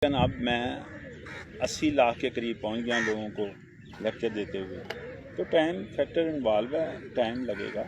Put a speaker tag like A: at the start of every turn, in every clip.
A: لیکن اب میں 80 لاکھ کے قریب پہنچ گیا لوگوں کو لیکچر دیتے ہوئے، تو ٹائم فیکٹر انوالو ہے، ٹائم لگے گا،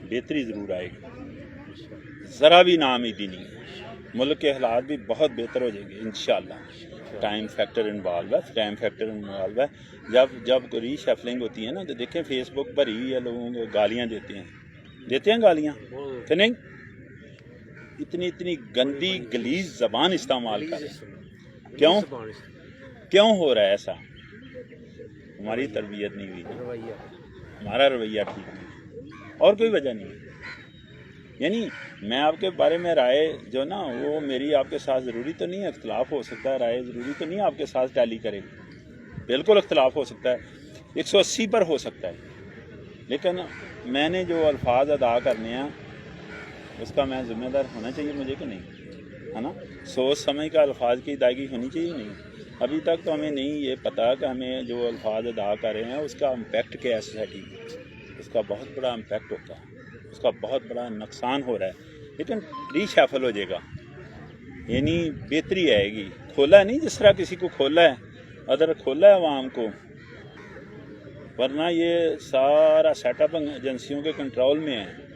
A: بہتری ضرور آئے گی، ذرا بھی ناامیدی نہیں ہے، ملک کے حالات بھی بہت بہتر ہو جائیں گے انشاءاللہ۔ ٹائم فیکٹر انوالو ہے، جب ری شفلنگ ہوتی ہے نا، تو دیکھیں فیس بک بھری ہوئی ہے، لوگوں کو گالیاں دیتے ہیں گالیاں کہ نہیں، اتنی گندی گلیز زبان استعمال کر رہے ہیں، کیوں ہو رہا ہے ایسا؟ ہماری تربیت نہیں ہوئی، ہمارا رویہ ٹھیک نہیں، اور کوئی وجہ نہیں۔ یعنی میں آپ کے بارے میں رائے جو نا، وہ میری آپ کے ساتھ ضروری تو نہیں ہے، اختلاف ہو سکتا ہے، رائے ضروری تو نہیں آپ کے ساتھ ٹیلی کرے، بالکل اختلاف ہو سکتا ہے، 180 پر ہو سکتا ہے، لیکن میں نے جو الفاظ ادا کرنے ہیں اس کا میں ذمہ دار ہونا چاہیے مجھے کہ نہیں، ہے نا؟ سوچ سمجھ کا الفاظ کی ادائیگی ہونی چاہیے نہیں۔ ابھی تک تو ہمیں نہیں یہ پتہ کہ ہمیں جو الفاظ ادا کر رہے ہیں اس کا امپیکٹ کیا ہے سوسائٹی میں، اس کا بہت بڑا امپیکٹ ہوتا ہے، اس کا بہت بڑا نقصان ہو رہا ہے، لیکن ری شیفل ہو جائے گا، یعنی بہتری آئے گی۔ کھولا ہے نہیں جس طرح کسی کو کھولا ہے، ادر کھولا ہے عوام کو، ورنہ یہ سارا سیٹ اپ ایجنسیوں کے کنٹرول میں ہے۔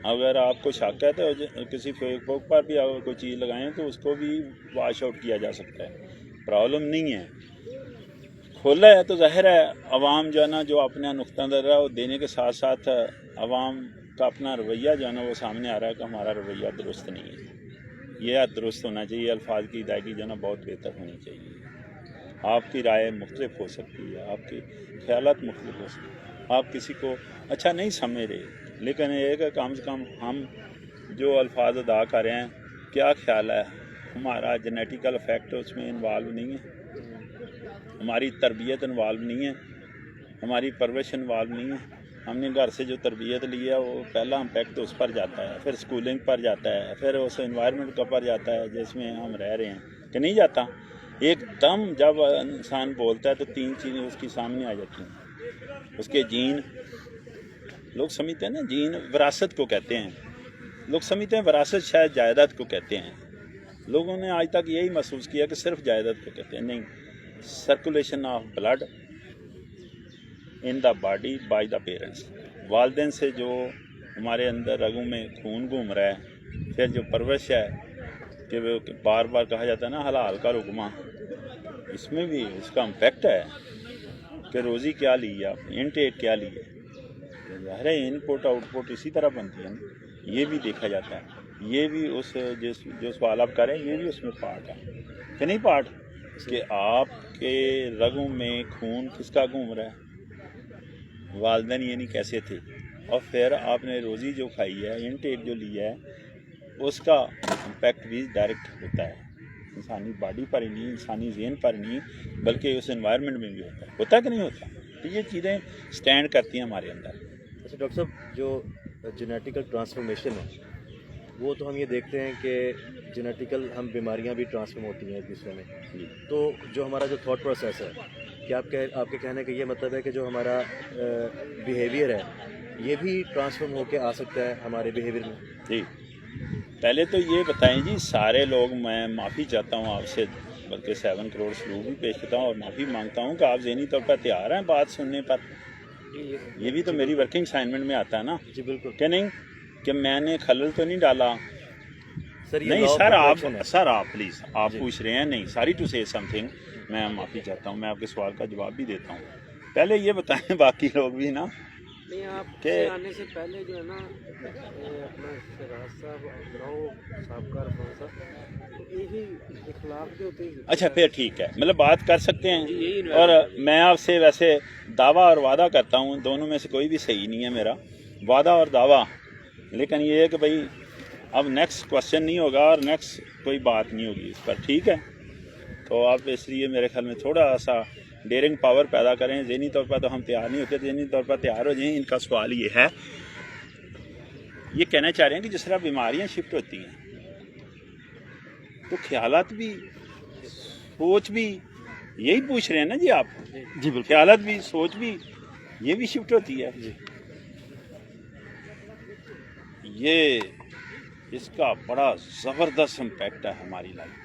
A: اگر آپ کو شک ہے تو کسی فیس بک پر بھی اگر کوئی چیز لگائیں تو اس کو بھی واش آؤٹ کیا جا سکتا ہے، پرابلم نہیں ہے۔ کھولا ہے تو ظاہر ہے عوام جو ہے نا، جو اپنا نقطہ نظر ہے وہ دینے کے ساتھ ساتھ عوام کا اپنا رویہ جو ہے نا وہ سامنے آ رہا ہے کہ ہمارا رویہ درست نہیں ہے، یہ درست ہونا چاہیے، الفاظ کی ادائیگی جو ہے نا بہت بہتر ہونی چاہیے۔ آپ کی رائے مختلف ہو سکتی ہے، آپ کے خیالات مختلف ہو سکتے ہیں، آپ کسی کو اچھا نہیں سمجھ رہے، لیکن یہ کہ کم سے کم ہم جو الفاظ ادا کر رہے ہیں، کیا خیال ہے ہمارا جینیٹیکل افیکٹ اس میں انوالو نہیں ہے، ہماری تربیت انوالو نہیں ہے، ہماری پرورش انوالو نہیں ہے، ہم نے گھر سے جو تربیت لی ہے وہ پہلا امپیکٹ اس پر جاتا ہے، پھر اسکولنگ پر جاتا ہے، پھر اس انوائرمنٹ کا پر جاتا ہے جس میں ہم رہ رہے ہیں کہ نہیں جاتا۔ ایک دم جب انسان بولتا ہے تو 3 چیزیں اس کی سامنے آ جاتی ہیں، اس کے جین، لوگ سمجھتے ہیں نا جین وراثت کو کہتے ہیں، لوگ سمجھتے ہیں وراثت شاید جائیداد کو کہتے ہیں، لوگوں نے آج تک یہی محسوس کیا کہ صرف جائیداد کو کہتے ہیں، نہیں، circulation of blood in the body by the parents, والدین سے جو ہمارے اندر رگوں میں خون گھوم رہا ہے، پھر جو پرورش ہے کہ وہ بار بار کہا جاتا ہے نا حلال کا رکمہ، اس میں بھی اس کا امپیکٹ ہے کہ روزی کیا لی ہے آپ نے، انٹیک کیا لی ہے، ظاہر ہے ان پٹ آؤٹ پٹ اسی طرح بنتی ہے نا، یہ بھی دیکھا جاتا ہے، یہ بھی اس جو سوال آپ کریں یہ بھی اس میں پارٹ ہے کہ نہیں پارٹ، کہ آپ کے رگوں میں خون کس کا گھوم رہا ہے، والدین یعنی کیسے تھے، اور پھر آپ نے روزی جو کھائی ہے، انٹیک جو لیا ہے، اس کا امپیکٹ بھی ڈائریکٹ ہوتا ہے، انسانی باڈی پر ہی نہیں، انسانی ذہن پر نہیں، بلکہ اس انوائرمنٹ میں بھی ہوتا ہے کہ نہیں ہوتا؟ تو یہ چیزیں سٹینڈ کرتی ہیں ہمارے اندر۔
B: اچھا ڈاکٹر صاحب، جو جینیٹیکل ٹرانسفارمیشن ہے وہ تو ہم یہ دیکھتے ہیں کہ جینیٹیکل ہم بیماریاں بھی ٹرانسفارم ہوتی ہیں ایک دوسرے میں، تو جو ہمارا جو تھاٹ پروسیس ہے، کیا آپ کے کہنے کا یہ مطلب ہے کہ جو ہمارا بیہیویئر ہے یہ بھی ٹرانسفارم ہو کے آ سکتا ہے ہمارے بیہیویئر میں؟
A: جی، پہلے تو یہ بتائیں جی، سارے لوگ، میں معافی چاہتا ہوں آپ سے، بلکہ 7 کروڑ سلوک بھی پیش کرتا ہوں اور معافی مانگتا ہوں کہ آپ ذہنی طور پر تیار ہیں بات سننے پر، یہ بھی تو میری ورکنگ اسائنمنٹ میں آتا ہے نا،
B: جی بالکل،
A: کہ نہیں، کہ میں نے خلل تو نہیں ڈالا، نہیں سر آپ پلیز آپ پوچھ رہے ہیں، نہیں ساری ٹو سے سم تھنگ، میں معافی چاہتا ہوں، میں آپ کے سوال کا جواب بھی دیتا ہوں، پہلے یہ بتائیں باقی لوگ بھی نا،
C: نہیں آپ
A: کہ
C: سے آنے سے پہلے جو ہے نا اپنا شہراز صاحب صاحب کا عرفان صاحب، تو یہی اخلاق جو ہوتے ہیں،
A: اچھا پھر ٹھیک ہے، مطلب بات کر سکتے ہیں، اور میں آپ سے ویسے دعویٰ اور وعدہ کرتا ہوں، دونوں میں سے کوئی بھی صحیح نہیں ہے میرا، وعدہ اور دعویٰ، لیکن یہ ہے کہ بھائی اب نیکسٹ کوشچن نہیں ہوگا اور نیکسٹ کوئی بات نہیں ہوگی اس پر، ٹھیک ہے؟ تو آپ اس لیے میرے خیال میں تھوڑا سا ڈیرنگ پاور پیدا کریں، ذہنی طور پر تو ہم تیار نہیں ہوتے، ذہنی طور پر تیار ہو جائیں۔ ان کا سوال یہ ہے، یہ کہنا چاہ رہے ہیں کہ جس طرح بیماریاں شفٹ ہوتی ہیں تو خیالات بھی، سوچ بھی، یہی پوچھ رہے ہیں نا جی آپ؟
B: جی بالکل،
A: خیالات بھی، سوچ بھی، یہ بھی شفٹ ہوتی ہے
B: جی،
A: یہ اس کا بڑا زبردست امپیکٹ ہے ہماری لائف،